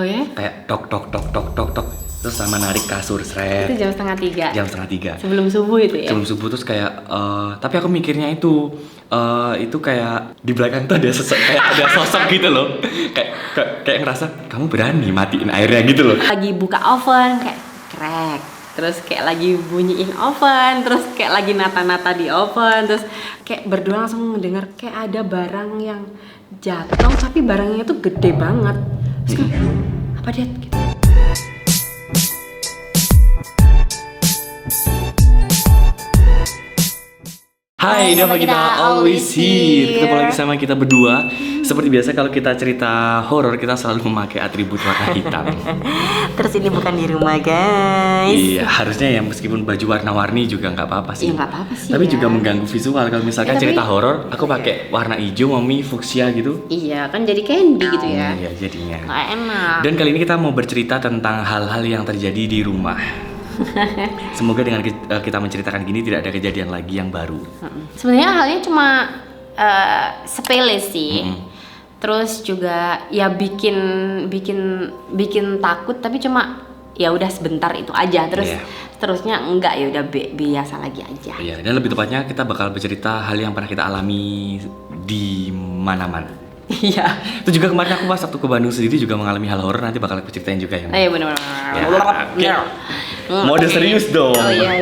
Oh ya? Kayak tok. Terus sama narik kasur, seret. Itu jam 2:30. Jam 2:30. Sebelum subuh itu ya? Sebelum subuh terus kayak, tapi aku mikirnya itu kayak di belakang tuh kayak ada sosok gitu loh. Kayak ngerasa kamu berani matiin airnya gitu loh. Lagi buka oven kayak krek. Terus kayak lagi bunyiin oven, terus kayak lagi nata-nata di oven, terus kayak berdua langsung mendengar kayak ada barang yang jatuh tapi barangnya tuh gede banget. Terus kayak, apa dia gitu. Hai, nama kita Always Here. Ketemu lagi sama kita berdua. Seperti biasa kalau kita cerita horor kita selalu memakai atribut warna hitam. Terus ini bukan di rumah guys. Iya, harusnya ya meskipun baju warna-warni juga nggak apa-apa sih. Iya nggak apa-apa sih. Tapi ya. juga mengganggu visual kalau misalkan tapi- cerita horor, aku pakai warna hijau, mami fuchsia gitu. Iya kan jadi candy gitu ya. Iya jadinya. Nggak enak. Dan kali ini kita mau bercerita tentang hal-hal yang terjadi di rumah. Semoga dengan kita menceritakan gini tidak ada kejadian lagi yang baru. Sebenarnya halnya cuma sepele sih. Terus juga ya bikin takut tapi cuma ya udah sebentar itu aja. Terus Iya. terusnya enggak ya udah biasa lagi aja. Iya, dan lebih tepatnya kita bakal bercerita hal yang pernah kita alami di mana-mana. Iya. Itu juga kemarin aku pas waktu ke Bandung sendiri juga mengalami hal horor, nanti bakal aku ceritain juga ya. Iya benar. Ya, mode serius dong. Oh iya.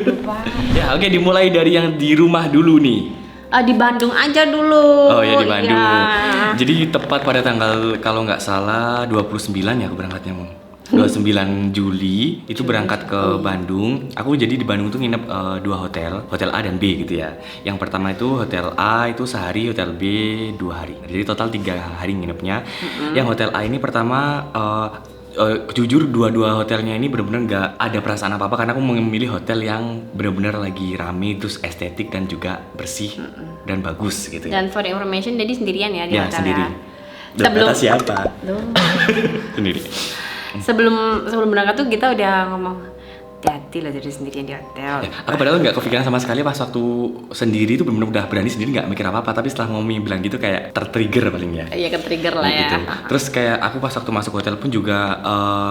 Lupa. Ya, oke, dimulai dari yang di rumah dulu nih. Di Bandung aja dulu. Oh ya di Bandung. Iya. Jadi tepat pada tanggal kalau nggak salah 29 ya aku berangkatnya, Mom. 29 Juli itu berangkat ke Bandung. Aku jadi di Bandung tuh nginep 2 hotel A dan B gitu ya. Yang pertama itu hotel A itu sehari, hotel B 2 hari. Jadi total 3 hari nginepnya. Yang hotel A ini pertama jujur dua hotelnya ini benar-benar nggak ada perasaan apa-apa karena aku memilih hotel yang benar-benar lagi rame terus estetik dan juga bersih dan bagus gitu ya. Dan for information jadi sendirian ya di Ya hotel sendiri. ya. Dan Sebelum- kata siapa? Duh. Sendiri. Sebelum berangkat tuh kita udah ngomong hati-hati lah jadi sendirian di hotel. Ya, aku padahal nggak kepikiran sama sekali pas waktu sendiri itu benar-benar udah berani sendiri nggak mikir apa-apa, tapi setelah Mami bilang gitu kayak tertrigger paling ya. Iya ke-trigger lah ya. Gitu. Terus kayak aku pas waktu masuk hotel pun juga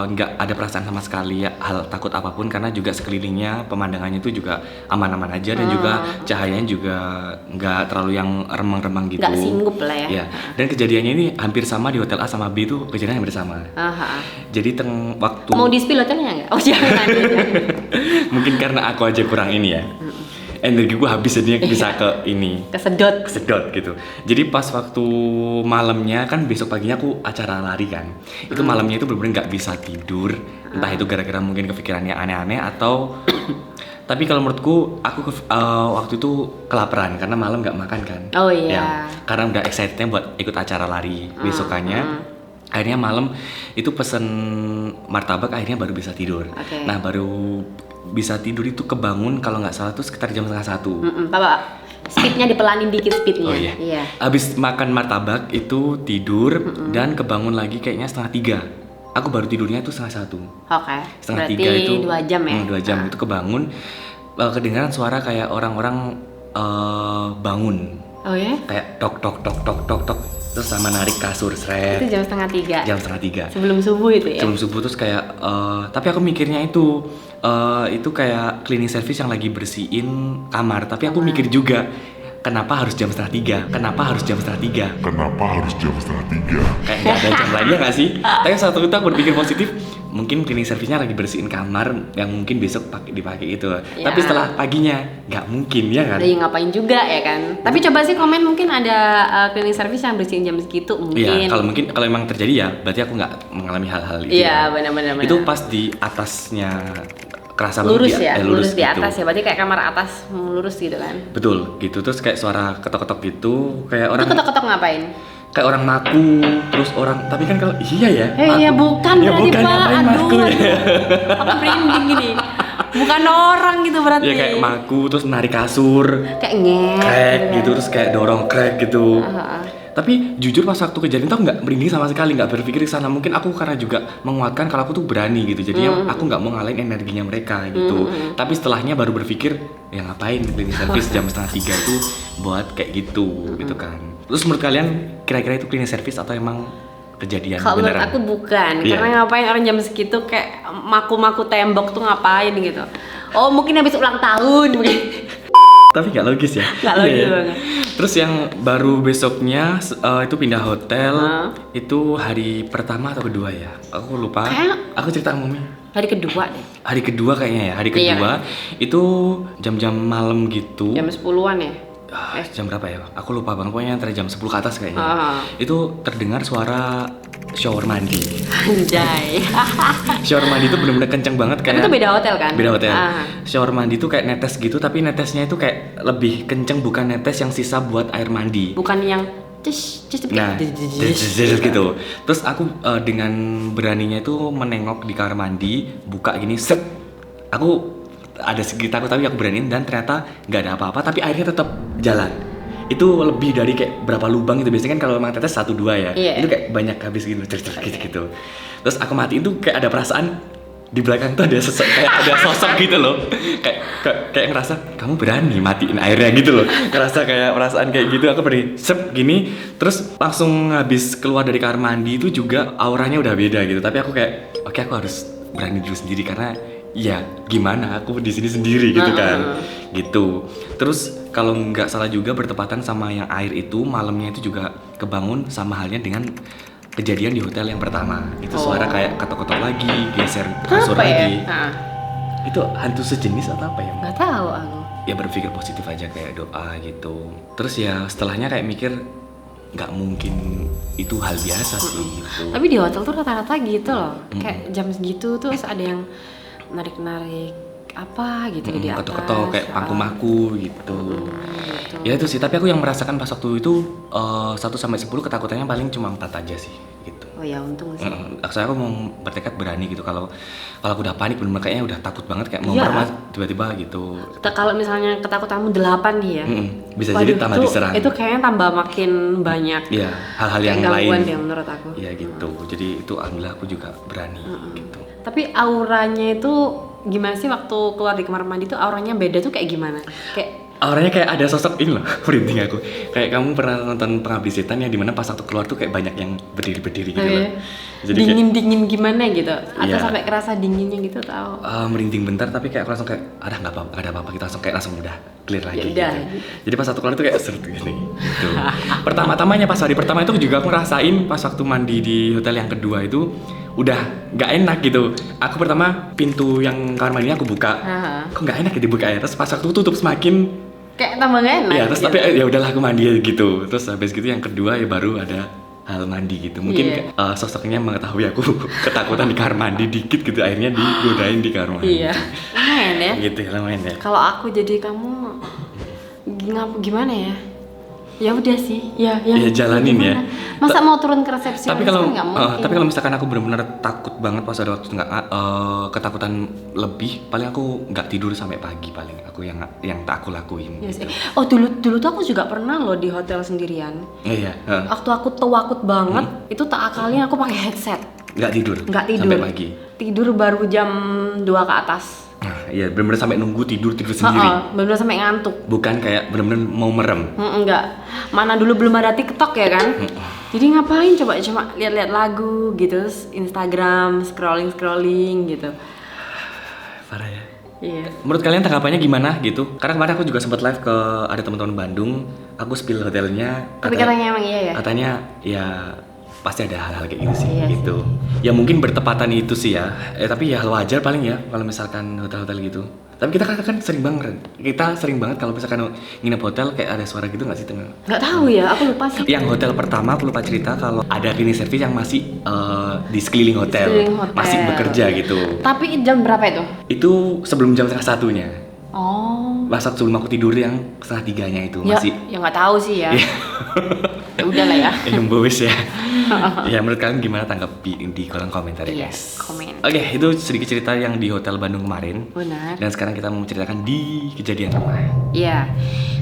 nggak ada perasaan sama sekali ya, hal takut apapun karena juga sekelilingnya pemandangannya itu juga aman-aman aja dan juga cahayanya juga nggak terlalu yang remang-remang gitu. Nggak singgup lah ya. Iya. Dan kejadiannya ini hampir sama di hotel A sama B itu kejadiannya hampir sama. Aha. Jadi waktu Mau di-spill hotelnya nggak? Oh jangan. mungkin karena aku aja kurang ini ya. Energi gue habis jadinya bisa ke ini. Kesedot. Kesedot gitu. Jadi pas waktu malamnya kan besok paginya aku acara lari kan. Itu malamnya itu bener-bener nggak bisa tidur. Entah itu gara-gara mungkin kepikirannya aneh-aneh atau tapi kalau menurutku aku waktu itu kelaparan karena malam nggak makan kan. Oh iya. Ya, karena udah excitednya buat ikut acara lari besokannya. Akhirnya malam itu pesen martabak, akhirnya baru bisa tidur. Oke. Nah baru bisa tidur itu kebangun kalau nggak salah tuh sekitar jam 1:30. Papa, speednya dipelanin dikit speednya. Oh iya. Iya. Abis makan martabak itu tidur dan kebangun lagi kayaknya 2:30. Aku baru tidurnya itu 1:30. Oke. 2:30 Berarti itu 2 jam ya? 2 jam itu kebangun. Kedengaran suara kayak orang-orang bangun. Oh ya? Kayak tok. Terus sama narik kasur, seret. Itu jam 2:30. Jam 2:30. Sebelum subuh itu ya? Sebelum subuh terus kayak tapi aku mikirnya itu kayak cleaning service yang lagi bersihin kamar, tapi aku mikir juga kenapa harus jam 2:30? Kenapa harus jam 2:30? Kayak nggak ada jam lainnya nggak sih? Tapi saat itu aku berpikir positif, mungkin cleaning service-nya lagi bersihin kamar yang mungkin besok dipakai itu. Ya. Tapi setelah paginya nggak mungkin ya kan? Ya ngapain juga ya kan? Tapi coba sih komen mungkin ada cleaning service yang bersihin jam segitu Iya, mungkin. kalau emang terjadi ya, berarti aku nggak mengalami hal-hal itu. Iya, ya. benar. Itu pas di atasnya kerasa Lurus banget ya, lurus di gitu. atas ya. Berarti kayak kamar atas lurus gitu kan? Betul, gitu. Terus kayak suara ketok-ketok gitu, kayak orang Itu ketok-ketok ngapain? kayak orang maku, terus orang tapi kan kalau iya ya. Ya maku. bukan Ya berarti bukan, Pak. ngapain maku ya? Aku merinding gini. Bukan orang gitu berarti. Ya kayak maku terus narik kasur, Kayak ngek crack kan. gitu, terus kayak dorong crack gitu. Heeh. Tapi jujur pas waktu kejadian tuh nggak merinding sama sekali, nggak berpikir ke sana. Mungkin aku karena juga menguatkan kalau aku tuh berani gitu. Jadinya aku nggak mau ngalahin energinya mereka gitu. Tapi setelahnya baru berpikir, ya ngapain cleaning service jam 2:30 itu buat kayak gitu gitu kan. Terus menurut kalian kira-kira itu cleaning service atau emang kejadian Kalau menurut beneran. aku bukan, Iya. karena ngapain orang jam segitu kayak maku-maku tembok tuh ngapain gitu. Oh mungkin habis ulang tahun mungkin. Tapi nggak logis ya. Nggak logis Iya, ya. banget. Terus yang baru besoknya itu pindah hotel. Hah? Itu hari pertama atau kedua ya? Aku lupa. Kayak- Aku cerita sama Mami. Hari kedua deh, Hari kedua kayaknya ya. Hari Iya. kedua itu jam-jam malam gitu. jam 10-an ya. Jam berapa ya? Aku lupa banget. Pokoknya antara jam 10 ke atas kayaknya. Ah. Itu terdengar suara shower mandi. Anjay. Shower mandi itu bener-bener kenceng banget Tapi kayak. itu beda hotel kan? Beda hotel. Ah. Shower mandi itu kayak netes gitu, tapi netesnya itu kayak lebih kenceng, bukan netes yang sisa buat air mandi. Bukan yang cus tapi Nah, kayak gitu. Terus aku dengan beraninya itu menengok di kamar mandi, buka gini, set. Aku ada sedikit takut tapi aku beraniin dan ternyata nggak ada apa-apa, tapi airnya tetap jalan. Itu lebih dari kayak berapa lubang itu biasanya kan kalau emang tetes 1-2 ya. Iya. Itu kayak banyak habis gitu, gitu. Terus aku matiin tuh kayak ada perasaan di belakang tuh ada kayak ada sosok gitu loh. Kayak ngerasa kamu berani matiin airnya gitu loh. Ngerasa kayak perasaan kayak gitu, aku berani sep gini, terus langsung habis keluar dari kamar mandi itu juga auranya udah beda gitu. Tapi aku kayak oke, aku harus berani dulu sendiri karena ya gimana aku di sini sendiri gitu kan. Gitu. Terus kalau nggak salah juga bertepatan sama yang air itu, malamnya itu juga kebangun sama halnya dengan kejadian di hotel yang pertama. Itu suara kayak ketok-ketok lagi, geser kasur apa ya? lagi. Ah. Itu hantu sejenis atau apa ya? Nggak tahu aku. Ya berpikir positif aja kayak doa gitu. Terus ya setelahnya kayak mikir nggak mungkin itu hal biasa sih gitu. Tapi di hotel tuh rata-rata gitu loh. Kayak jam segitu terus ada yang narik-narik apa gitu di atas. Ketok-ketok kayak paku-maku gitu. Gitu. Ya itu sih, tapi aku yang merasakan pas waktu itu 1 sampai 10 ketakutannya paling cuma 4 aja sih gitu. Oh ya untung sih. Saya aku mau bertekad berani gitu. Kalau aku udah panik bener kayaknya udah takut banget kayak mau Iya. merem tiba-tiba gitu. Kalau misalnya ketakutanmu 8 nih ya. Bisa waduh, jadi tambah itu- diserang. Itu kayaknya tambah makin banyak. Iya, hal-hal kayak yang gangguan lain. deh menurut aku. Iya gitu. Jadi itu alhamdulillah aku juga berani gitu. Tapi auranya itu gimana sih waktu keluar di kamar mandi tuh auranya beda tuh kayak gimana? Kayak Auranya kayak ada sosok ini loh, merinding aku. Kayak kamu pernah nonton Pengabdi Setan yang dimana pas waktu keluar tuh kayak banyak yang berdiri-berdiri gitu loh. Jadi kayak dingin gimana gitu? Atau Iya. sampai kerasa dinginnya gitu tau? merinding bentar tapi kayak aku langsung kayak ada nggak apa-apa, nggak ada apa-apa, kita langsung udah clear lagi Ya udah. gitu. Jadi pas waktu keluar tuh kayak seret gini gitu. Pertama-tamanya pas hari pertama itu juga aku ngerasain pas waktu mandi di hotel yang kedua itu udah nggak enak gitu. Aku pertama pintu yang kamar mandinya aku buka, kok nggak enak ya dibuka ya. Terus pas waktu tutup semakin Kayak tambah gak enak. ya terus gitu. tapi ya udahlah aku mandi aja gitu. Terus habis gitu yang kedua ya baru ada hal mandi gitu. Mungkin Iya. sosoknya mengetahui aku ketakutan di kamar mandi dikit gitu, akhirnya digodain di kamar mandi. Iya. Lumayan ya. Gitu ya lumayan ya. Kalau aku jadi kamu gimana ya? Ya udah sih. Ya jalanin ya. gimana? Masa mau turun ke resepsi? Tapi kalau nggak mungkin. tapi kalau misalkan aku benar-benar takut banget pas ada waktu nggak ketakutan lebih, paling aku nggak tidur sampai pagi paling. Aku yang tak aku lakuin. Iya gitu. sih. Oh dulu tuh aku juga pernah loh di hotel sendirian. Iya. Waktu aku takut banget, itu tak akalnya aku pakai headset. Nggak tidur. Nggak tidur. Sampai pagi. Tidur baru jam 2 ke atas. Nah, iya benar-benar sampai nunggu tidur sendiri. Bener-bener sampai ngantuk. Bukan kayak benar-benar mau merem. Enggak. Mana dulu belum ada TikTok ya kan? Jadi ngapain coba cuma lihat-lihat lagu gitu, terus Instagram, scrolling gitu. Parah ya. Iya. Menurut kalian tanggapannya gimana gitu? Karena kemarin aku juga sempat live ke ada teman-teman Bandung. Aku spill hotelnya. Tapi katanya emang iya ya. Katanya ya pasti ada hal-hal kayak gitu sih Iya gitu. Ya mungkin bertepatan itu sih ya. Tapi ya hal wajar paling ya kalau misalkan hotel-hotel gitu. Tapi kita kan sering banget kalau misalkan nginep hotel kayak ada suara gitu nggak sih teman? Nggak tahu ya, aku lupa sih. Yang hotel pertama aku lupa cerita kalau ada cleaning service yang masih di sekeliling hotel, Sekeliling hotel. masih bekerja gitu. Tapi jam berapa itu? Itu sebelum jam 1:30-nya. Oh. Pas waktu sebelum aku tidur yang 2:30-nya itu Ya, masih. ya nggak tahu sih ya. Ya udah lah ya. Yang bawis ya. Ya menurut kalian gimana tanggapi di kolom komentar ya Iya, guys. komen. Oke, itu sedikit cerita yang di hotel Bandung kemarin. Benar. Dan sekarang kita mau menceritakan di kejadian rumah. Iya.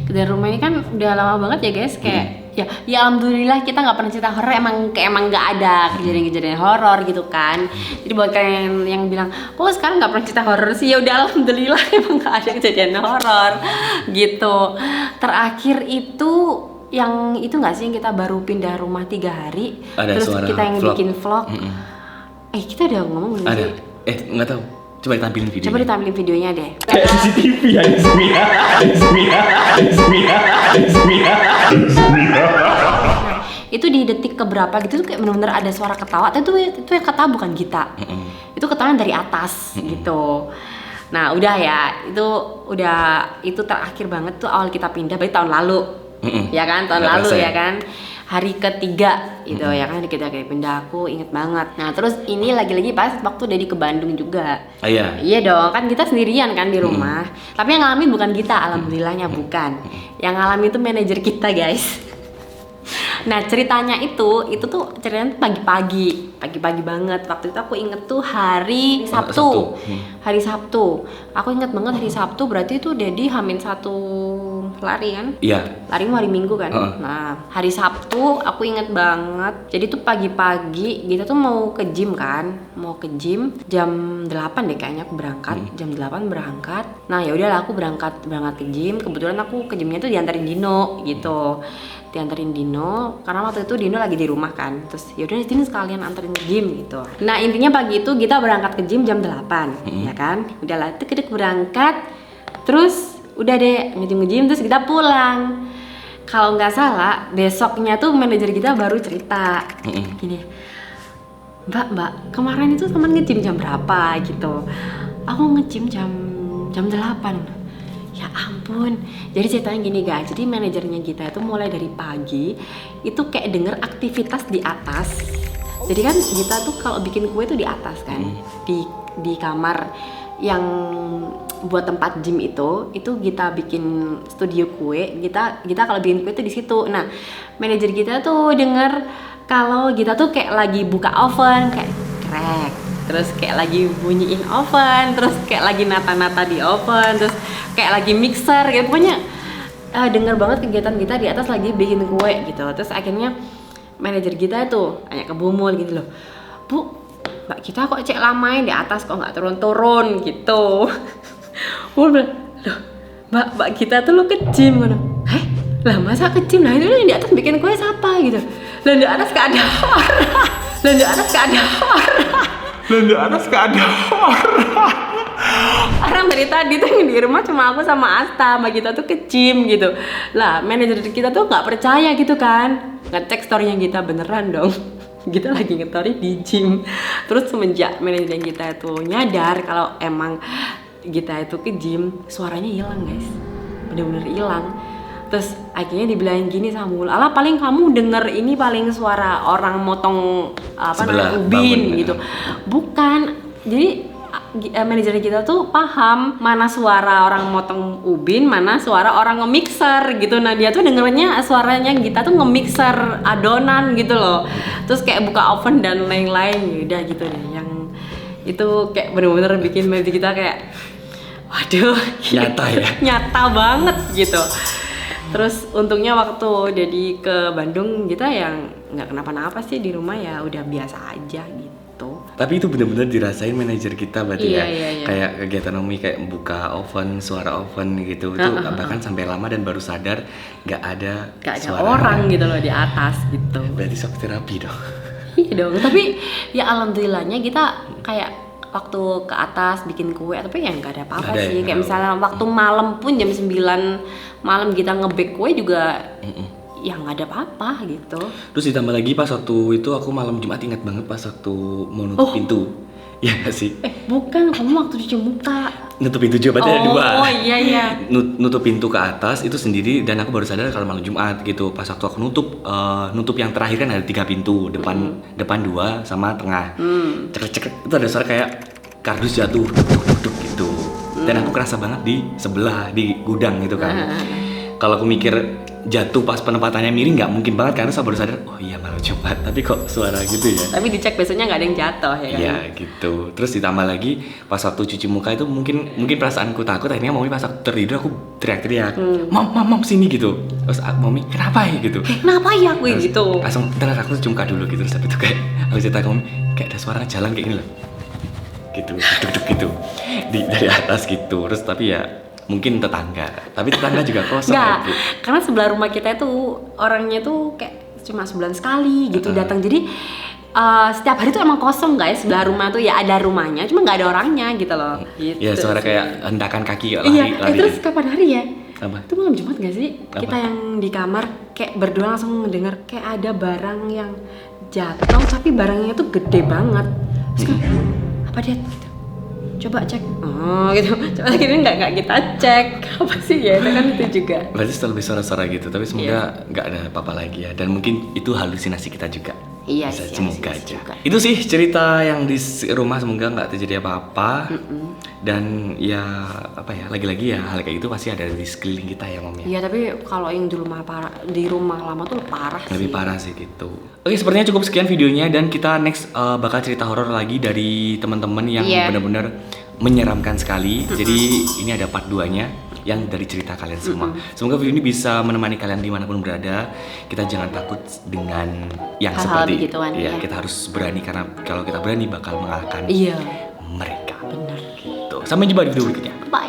Dan rumah ini kan udah lama banget ya guys, kayak ya alhamdulillah kita nggak pernah cerita horor, emang nggak ada kejadian-kejadian horor gitu kan. Jadi buat kalian yang bilang kok sekarang nggak pernah cerita horor sih, ya udah alhamdulillah emang nggak ada kejadian horor gitu. Terakhir itu yang itu nggak sih yang kita baru pindah rumah 3 hari, Ada terus suara kita yang vlog. bikin vlog. Kita udah ngomong belum Ada. sih? Nggak tahu. Coba ditampilin video. Coba ditampilin videonya deh. Kayak CCTV ya, Itu di detik keberapa gitu tuh kayak bener-bener ada suara ketawa, tapi itu yang ketawa bukan kita. Itu ketawa dari atas gitu. Nah udah ya, itu terakhir banget tuh awal kita pindah, berarti tahun lalu. Ya kan, tahun Nggak lalu terasa ya kan. Hari ketiga gitu ya kan, kita kayak pindah, aku inget banget. Nah terus ini lagi-lagi pas waktu Dedi ke Bandung juga. Iya. Iya dong, kan kita sendirian kan di rumah. Tapi yang ngalamin bukan kita, alhamdulillahnya bukan. Yang ngalamin itu manajer kita guys. Nah ceritanya itu tuh ceritanya tuh pagi-pagi banget. Waktu itu aku inget tuh hari Sabtu. Hari Sabtu. Aku inget banget hari Sabtu, berarti itu Dedi H-1 lari kan? Iya. Lari mau hari Minggu kan? Nah hari Sabtu aku inget banget. Jadi tuh pagi-pagi kita tuh mau ke gym kan? Mau ke gym jam 8 deh kayaknya aku berangkat. Jam 8 berangkat. Nah ya udahlah aku berangkat ke gym. Kebetulan aku ke gymnya tuh diantarin Dino gitu. Diantarin Dino karena waktu itu Dino lagi di rumah kan, terus yaudah Dino sekalian anterin ke gym gitu. Nah intinya pagi itu kita berangkat ke gym jam 8 ya kan, udahlah tek berangkat, terus udah deh nge-gym terus kita pulang. Kalau nggak salah besoknya tuh manajer kita baru cerita gini, Mbak kemarin itu teman nge-gym jam berapa gitu. Aku nge-gym jam 8. Ya ampun, jadi ceritanya gini guys, jadi manajernya kita itu mulai dari pagi itu kayak denger aktivitas di atas. Jadi kan kita tuh kalau bikin kue tuh di atas kan, di kamar yang buat tempat gym itu kita bikin studio kue. Kita kalau bikin kue tuh di situ. Nah manajer kita tuh denger kalau kita tuh kayak lagi buka oven kayak krek, terus kayak lagi bunyiin oven, terus kayak lagi nata-nata di oven, terus kayak lagi mixer gitu. Pokoknya denger banget kegiatan kita di atas lagi bikin kue gitu. Terus akhirnya manajer kita tuh tanya ke Bumul gitu loh, Bu, Mbak kita kok cek lamain di atas kok nggak turun-turun gitu. Bumul bilang, loh Mbak kita tuh lo ke gym kan? Lah masa ke gym? Nah itu yang di atas bikin kue siapa gitu? Lah di atas gak ada orang. Lah di atas gak ada orang. Landa atas gak ada orang. Orang dari tadi tuh yang di rumah cuma aku sama Asta, sama kita tuh ke gym gitu. Lah manajer kita tuh nggak percaya gitu kan, ngecek storynya kita beneran dong. Kita lagi nge-story di gym. Terus semenjak manajer kita itu nyadar kalau emang kita itu ke gym, suaranya hilang guys, bener-bener hilang. Terus akhirnya dibilangin gini sama Mul, alah paling kamu denger ini paling suara orang motong ubin gitu. Bukan, jadi manajer kita tuh paham mana suara orang motong ubin, mana suara orang nge-mixer gitu. Nah dia tuh dengernya suaranya kita tuh nge-mixer adonan gitu loh. Terus kayak buka oven dan lain-lain, udah gitu deh. Yang itu kayak bener-bener bikin manajer kita kayak waduh, Nyata ya? Nyata banget gitu. Terus untungnya waktu Dedi ke Bandung kita yang nggak kenapa-napa sih, di rumah ya udah biasa aja gitu. Tapi itu benar-benar dirasain manajer kita berarti Iya, ya. iya. Kayak kegiatan Umi kayak buka oven, suara oven gitu. Itu bahkan sampai lama dan baru sadar nggak ada suara orang gitu loh di atas gitu. Berarti shock terapi dong. Iya dong. Tapi ya alhamdulillahnya kita kayak waktu ke atas bikin kue, tapi ya nggak ada apa-apa Ada sih. ya? Kayak misalnya waktu malam pun jam 9 malam kita nge-bake kue juga ya nggak ada apa-apa gitu. Terus ditambah lagi pas waktu itu aku malam Jumat ingat banget pas waktu mau nutup pintu. Iya gak sih? Bukan, kamu waktu cuci muka. Nutup pintu juga berarti ada dua. Oh iya. Nutup pintu ke atas itu sendiri, dan aku baru sadar kalau malam Jumat gitu. Pas waktu aku nutup yang terakhir kan ada 3 pintu, depan 2 sama tengah. Cek itu ada suara kayak kardus jatuh duk gitu. Dan aku kerasa banget di sebelah, di gudang gitu kan. Kalau aku mikir jatuh pas penempatannya miring nggak mungkin banget, karena saya baru sadar oh iya malam Jumat, tapi kok suara gitu ya. Tapi dicek besoknya nggak ada yang jatuh ya kan? Iya gitu. Terus ditambah lagi pas waktu cuci muka itu mungkin perasaanku takut, akhirnya Mami pas aku tertidur aku teriak-teriak, Mam sini gitu. Terus Mami kenapa ya gitu? Kenapa ya aku Terus gitu? langsung bentar aku cuci muka dulu gitu. Terus habis itu kayak aku cerita ke Mami kayak ada suara jalan kayak gini loh, gitu duduk gitu dari atas gitu. Terus tapi ya mungkin tetangga, tapi tetangga juga kosong Enggak, ya, Bu. karena sebelah rumah kita itu orangnya tuh kayak cuma sebulan sekali gitu datang. Jadi setiap hari tuh emang kosong guys, sebelah rumah tuh ya ada rumahnya, cuma nggak ada orangnya gitu loh. Gitu Ya suara sih. kayak hentakan kaki kayak Iya, lari. terus kapan hari ya? Apa? Itu malam Jumat gak sih? Apa? Kita yang di kamar kayak berdua langsung mendengar kayak ada barang yang jatuh, tapi barangnya tuh gede banget. Terus kan, apa dia? Gitu. Coba cek. Oh gitu. Coba lagi ini nggak kita cek. Apa sih ya? Itu kan itu juga. Berarti setelah lebih suara-suara gitu, tapi semoga nggak ada apa-apa lagi ya. Dan mungkin itu halusinasi kita juga. Iya Bisa, sih, semoga halusinasi aja. juga. Itu sih cerita yang di rumah, semoga nggak terjadi apa-apa. Dan ya apa ya, lagi-lagi ya hal kayak gitu pasti ada di sekeliling kita ya Mom ya. Iya tapi kalau yang di rumah lama tuh parah sih. Lebih parah sih gitu. Oke, sepertinya cukup sekian videonya dan kita next bakal cerita horor lagi dari teman-teman yang Iya. benar-benar menyeramkan sekali. Jadi ini ada part 2-nya yang dari cerita kalian semua. Semoga video ini bisa menemani kalian dimanapun berada. Kita jangan takut dengan yang Hal-hal seperti begituan, ya, iya. kita harus berani karena kalau kita berani bakal mengalahkan Iya. mereka. Bener. Gitu. Sampai jumpa di video berikutnya. Bye.